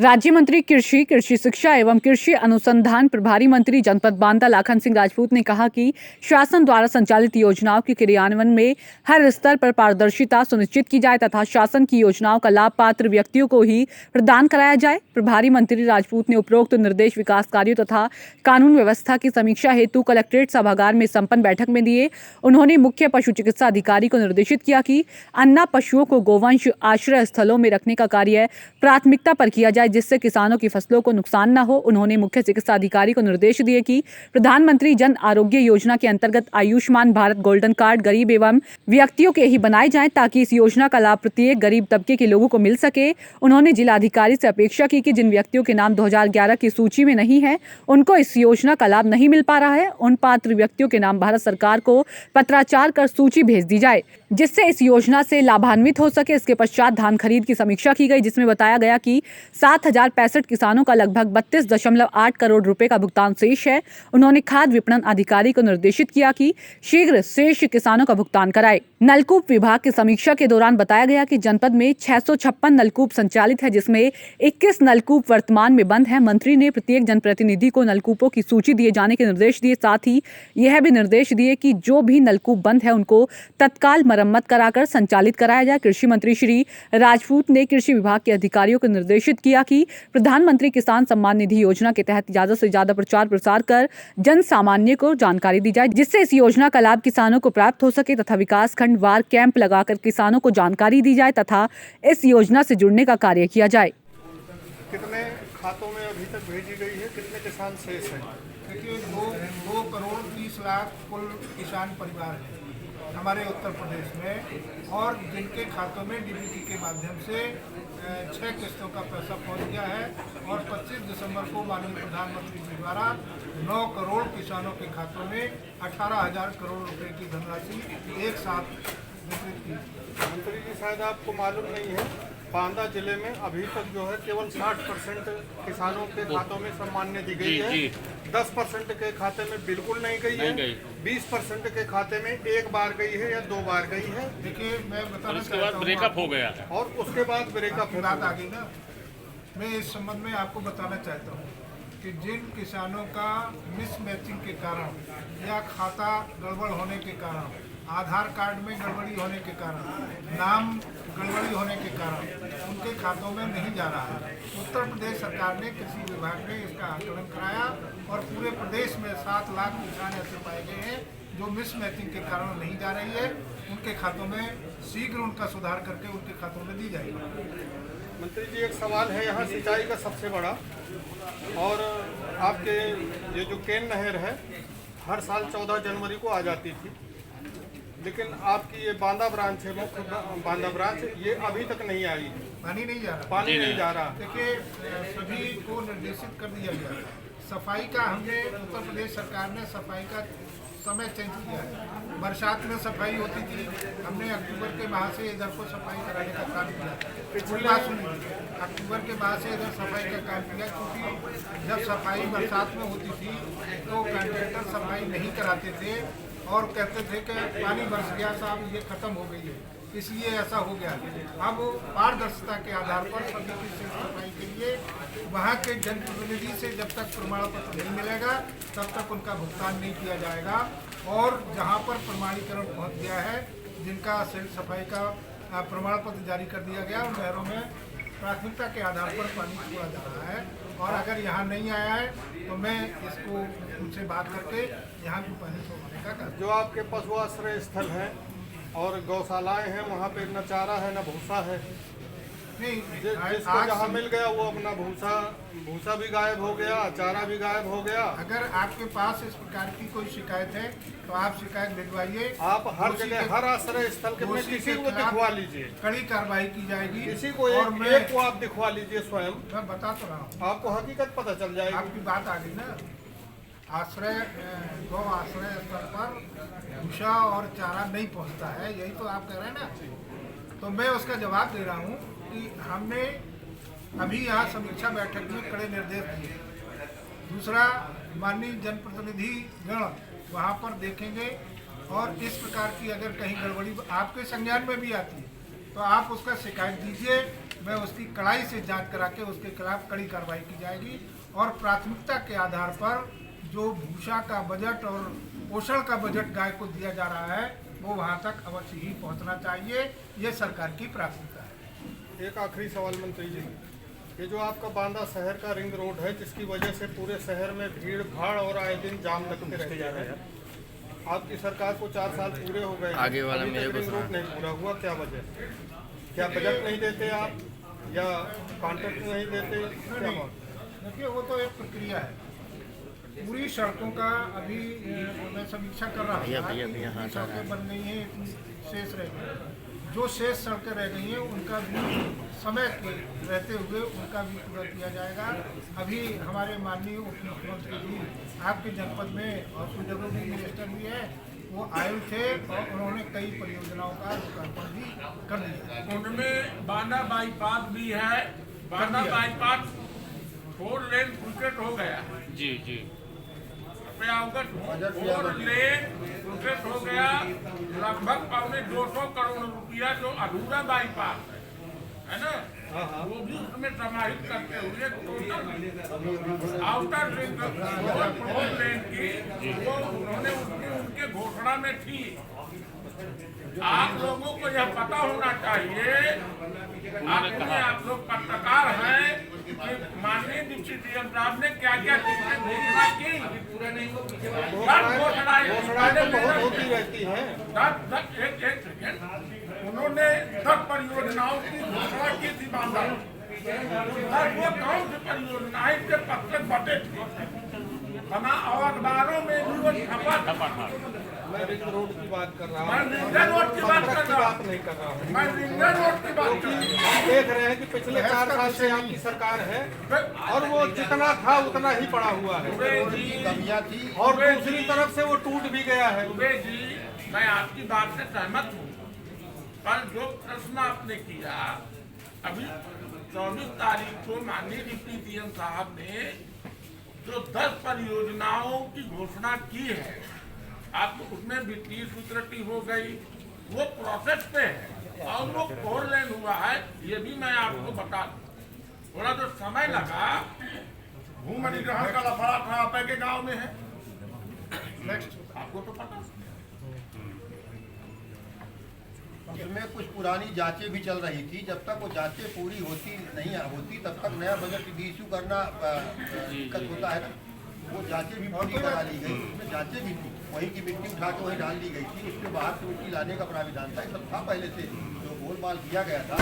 राज्य मंत्री कृषि, कृषि शिक्षा एवं कृषि अनुसंधान प्रभारी मंत्री जनपद बांदा लाखन सिंह राजपूत ने कहा कि शासन द्वारा संचालित योजनाओं के क्रियान्वयन में हर स्तर पर पारदर्शिता सुनिश्चित की जाए तथा शासन की योजनाओं का लाभ पात्र व्यक्तियों को ही प्रदान कराया जाए। प्रभारी मंत्री राजपूत ने उपरोक्त निर्देश विकास कार्यों तथा कानून व्यवस्था की समीक्षा हेतु कलेक्ट्रेट सभागार में संपन्न बैठक में दिए। उन्होंने मुख्य पशु चिकित्सा अधिकारी को निर्देशित किया कि अन्ना पशुओं को गोवंश आश्रय स्थलों में रखने का कार्य प्राथमिकता पर किया जाए, जिससे किसानों की फसलों को नुकसान न हो। उन्होंने मुख्य चिकित्सा अधिकारी को निर्देश दिए कि प्रधानमंत्री जन आरोग्य योजना के अंतर्गत आयुष्मान भारत गोल्डन कार्ड गरीब एवं व्यक्तियों के ही बनाए जाएं, ताकि इस योजना का लाभ प्रत्येक गरीब तबके के लोगों को मिल सके। उन्होंने जिलाधिकारी से अपेक्षा की कि जिन व्यक्तियों के नाम 2011 की सूची में नहीं है, उनको इस योजना का लाभ नहीं मिल पा रहा है, उन पात्र व्यक्तियों के नाम भारत सरकार को पत्राचार कर सूची भेज दी जाए, जिससे इस योजना से लाभान्वित हो सके। इसके पश्चात धान खरीद की समीक्षा की गई, जिसमें बताया गया कि 7,065 किसानों का लगभग 32.8 करोड़ रुपए का भुगतान शेष है। उन्होंने खाद्य विपणन अधिकारी को निर्देशित किया कि शीघ्र शेष किसानों का भुगतान कराए। नलकूप विभाग की समीक्षा के दौरान बताया गया कि जनपद में 656 नलकूप संचालित है, जिसमें 21 नलकूप वर्तमान में बंद है। मंत्री ने प्रत्येक जनप्रतिनिधि को नलकूपों की सूची दिए जाने के निर्देश दिए। साथ ही यह भी निर्देश दिए कि जो भी नलकूप बंद है उनको तत्काल मरम्मत कराकर संचालित कराया जाए। कृषि मंत्री श्री राजपूत ने कृषि विभाग के अधिकारियों को निर्देशित किया कि प्रधानमंत्री किसान सम्मान निधि योजना के तहत ज्यादा से ज्यादा प्रचार प्रसार कर जन सामान्य को जानकारी दी जाए, जिससे इस योजना का लाभ किसानों को प्राप्त हो सके तथा विकास खंड वार कैंप लगाकर किसानों को जानकारी दी जाए तथा इस योजना से जुड़ने का कार्य किया जाए। कितने खातों में अभी तक भेजी गई है, कितने किसान शेष हैं? देखिए 2 करोड़ 30 लाख कुल किसान परिवार हैं हमारे उत्तर प्रदेश में, और जिनके खातों में डीबीटी के माध्यम से 6 किस्तों का पैसा पहुंच गया है। और 25 दिसंबर को माननीय प्रधानमंत्री जी द्वारा 9 करोड़ किसानों के खातों में 18,000 करोड़ रुपए की धनराशि एक साथ वितरित की। मंत्री जी, शायद आपको मालूम नहीं है, बांदा जिले में अभी तक जो है केवल 60% किसानों के खातों में सम्मान निधि दी गई है। 10% के खाते में बिल्कुल नहीं गई है। 20% के खाते में एक बार गई है या 2 बार गई है। देखिए मैं बताना उसके बाद ब्रेकअप हो गया है और उसके बाद ब्रेकअप की बात आ गई ना। मैं इस संबंध में आपको बताना चाहता हूँ कि जिन किसानों का मिसमैचिंग के कारण या खाता गड़बड़ होने के कारण, आधार कार्ड में गड़बड़ी होने के कारण, नाम गड़बड़ी होने के कारण उनके खातों में नहीं जा रहा है। उत्तर प्रदेश सरकार ने, कृषि विभाग ने इसका आकलन कराया और पूरे प्रदेश में 7 लाख किसान ऐसे पाए गए हैं जो मिसमैचिंग के कारण नहीं जा रही है। उनके खातों में शीघ्र उनका सुधार करके उनके खातों में दी जाएगी। मंत्री जी, एक सवाल है यहाँ सिंचाई का सबसे बड़ा, और आपके ये जो केन नहर है हर साल 14 जनवरी को आ जाती थी, लेकिन आपकी ये बांदा ब्रांच है, मुख्य बांदा ब्रांच, ये अभी तक नहीं आई। पानी नहीं जा रहा। पानी नहीं जा रहा। देखिए सभी को निर्देशित कर दिया गया। सफाई का हमने, उत्तर प्रदेश सरकार ने सफाई का समय चेंज किया है। बरसात में सफाई होती थी, हमने अक्टूबर के माह से इधर को सफाई कराने का काम किया। अक्टूबर के माह से इधर सफाई का काम किया, क्योंकि जब सफाई बरसात में होती थी तो कॉन्ट्रैक्टर सफाई नहीं कराते थे और कहते थे कि पानी बरस गया साहब, ये खत्म हो गई है, इसलिए ऐसा हो गया। अब पारदर्शिता के आधार पर सभी की सिर्फ सफाई के लिए वहाँ के जनप्रतिनिधि से जब तक प्रमाण पत्र नहीं मिलेगा तब तक उनका भुगतान नहीं किया जाएगा। और जहाँ पर प्रमाणीकरण पहुँच गया है, जिनका सिर्फ सफाई का प्रमाण पत्र जारी कर दिया गया, उन नहरों में प्राथमिकता के आधार पर पानी छोड़ा जा रहा है। और अगर यहाँ नहीं आया है तो मैं इसको उनसे बात करके यहाँ भी पानी छोड़ने का कर। जो आपके पशु आश्रय स्थल हैं और गौशालाएं हैं, वहाँ पे न चारा है न भूसा है। नहीं, जिसको जहाँ मिल गया वो अपना भूसा भी गायब हो गया, चारा भी गायब हो गया। अगर आपके पास इस प्रकार की कोई शिकायत है तो आप शिकायत भिजवाइए। आप हर जगह, हर आश्रय स्थल के में किसी को दिखवा लीजिए, कड़ी कार्रवाई की जाएगी। किसी को एक को आप दिखवा लीजिए स्वयं। मैं बता तो रहा हूँ, आपको हकीकत पता चल जाएगी। आपकी बात आ गई ना। आश्रय, गौ आश्रय स्थल पर भूसा और चारा नहीं पहुँचता है, यही तो आप कह रहे हैं ना। तो मैं उसका जवाब दे रहा हूँ कि हमने अभी यहाँ समीक्षा बैठक में कड़े निर्देश दिए। दूसरा, माननीय जनप्रतिनिधि गण वहाँ पर देखेंगे और इस प्रकार की अगर कहीं गड़बड़ी आपके संज्ञान में भी आती है तो आप उसका शिकायत दीजिए वह उसकी कड़ाई से जांच करा के उसके खिलाफ कड़ी कार्रवाई की जाएगी और प्राथमिकता के आधार पर जो भूसा का बजट और पोषण का बजट गाय को दिया जा रहा है वो वहाँ तक अवश्य ही पहुँचना चाहिए। ये सरकार की प्राथमिकता है। एक आखिरी सवाल मंत्री जी, ये जो आपका बांदा शहर का रिंग रोड है जिसकी वजह से पूरे शहर में भीड़ भाड़ और आए दिन जाम लगते रहते हैं, आपकी सरकार को 4 साल पूरे हो गए, आगे वाला अभी मेरे तक को रिंग रोड नहीं पूरा हुआ, क्या वजह? क्या बजट नहीं देते आप या कॉन्ट्रैक्ट नहीं देते, क्या बात? देखिए वो तो एक प्रक्रिया है। पूरी सड़कों का अभी मैं समीक्षा कर रहा भैया, था। भैया, भैया, हाँ, इतनी सड़कें बन गई हैं, इतनी शेष रह गई। जो शेष सड़कें रह गई हैं उनका भी समय के रहते हुए उनका भी पूरा किया जाएगा। अभी हमारे माननीय उप मुख्यमंत्री जी आपके जनपद में और पीडब्ल्यूडी मिनिस्टर भी है, वो आए थे और उन्होंने कई परियोजनाओं का लोकार्पण भी कर दिया। उनमें बांदा बाईपास भी है। बांदा बाईपास 4 लेन क्रिकेट हो गया। जी जी। अवगत 4 लेन क्रिकेट हो गया। लगभग 250 करोड़ रुपया जो अधूरा बाईपास है ना, वो भी उसमें समाहित करते हुए टोटल आउटर रिंग लेन की वो उन्होंने उनके घोषणा में थी। आप लोगों को यह पता होना चाहिए, आप लोग पत्रकार हैं, कि माननीय डिप्टी सीएम साहब ने क्या क्या चीजें घोषणा की। घोषणाएं बहुत होती रहती हैं। एक सेकेंड, उन्होंने 10 परियोजनाओं की घोषणा की थी बांदा। वो कौन सी परियोजनाएं के पत्र बटे थे बना और अखबारों में भी वो छपा था। मैं रिंग रोड की बात कर रहा मैं हूँ, रिंग रोड की बात कर रहा हूँ। नहीं कर रहा हूँ। मैं रिंग रोड की बात कर रहा हूँ। हम देख रहे हैं कि पिछले 4 साल से आपकी सरकार है और वो जितना था उतना ही पड़ा हुआ है और दूसरी तरफ से वो टूट भी गया है। दुबे जी, मैं आपकी बात से सहमत हूँ, पर जो प्रश्न आपने किया अभी 24 तारीख को माननीय डिप्टी सीएम साहब ने जो 10 परियोजनाओं की घोषणा की है, आप उसमें वित्तीय स्वीकृति हो गई, वो प्रोसेस पे है और वो 4 लेन हुआ है। ये भी मैं आपको बता दूं, थोड़ा जो समय लगा, भूमि अधिग्रहण का लफड़ा था आप के गांव में है, आपको तो पता। उसमें कुछ पुरानी जांचें भी चल रही थी। जब तक वो जांचें पूरी नहीं होती तब तक नया बजट भी इशू करना दिक्कत होता है ना। वो जांचें भी पूरी करा ली गई, उसमें जांचें भी थी, वहीं की मिट्टी उठा के वहीं डाल दी गई थी, उसके बाहर से मिट्टी लाने का प्राविधान था। सब था पहले से जो गोलमाल किया गया था।